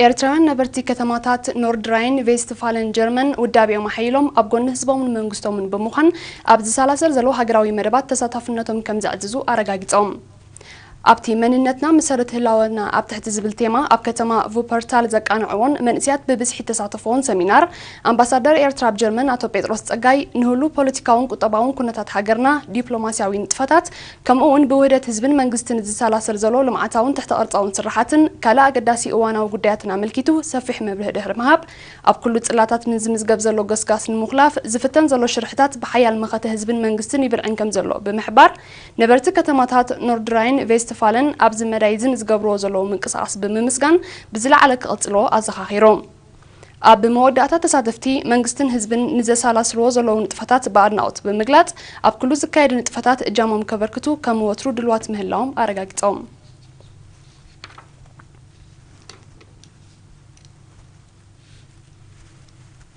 ኤርትራውያን ነበርቲ ከተማታት ኖርድራይን ቬስትፋለን ጀርመን ውዳቤኦም ሓይሎም ኣብ ጎኒ ህዝቦምን መንግስቶምን ብምዃን ኣብ ዝሰላሰል ዘሎ ሃገራዊ መደባት ተሳታፍነቶም ከም ዘዕዝዙ ኣረጋጊጾም ኣብቲ መንነትና መሰረት ህላወና ኣብ ትሕቲ ዝብል ቴማ ኣብ ከተማ ቮፐርታል ዘቃንዕዎን መንእስያት ብብዝሒ ተሳተፈውን ሰሚናር ኣምባሳደር ኤርትራ ኣብ ጀርመን ኣቶ ጴጥሮስ ጸጋይ ንህሉ ፖለቲካውን ቁጠባውን ኩነታት ሃገርና ዲፕሎማስያዊ ንጥፈታት ከምኡውን ብውህደት ህዝብን መንግስትን ዝሰላሰል ዘሎ ልምዓታውን ትሕቲ ቅርጻውን ስራሓትን ካልእ ኣገዳሲ እዋናዊ ጉዳያትን ኣመልኪቱ ሰፊሕ መብርሂ ድሕሪ ምሃብ ኣብ ኩሉ ጽላታት ንዝምዝገብ ዘሎ ገስጋስ ንምኽላፍ ዝፍተን ዘሎ ሽርሕታት ብሓያል መኸተ ህዝብን መንግስትን ይብልዕን ከም ዘሎ ብምሕባር ነበርቲ ከተማታት ኖርድራይን ቬስትፋለን ኣብዚ መዳይዝን ዝገብርዎ ዘለዉ ምንቅስቓስ ብምምስጋን ብዝለዓለ ክቕጽልዎ ኣዘኻኺሮም ኣብ መወዳእታ ተሳተፍቲ መንግስትን ህዝብን ንዘሰላስልዎ ዘለዉ ንጥፈታት ብኣድናቆት ብምግላጽ ኣብ ኩሉ ዝካየድ ንጥፈታት እጃሞም ከበርክቱ ከም ወትሩ ድልዋት ምህላዎም ኣረጋጊጾም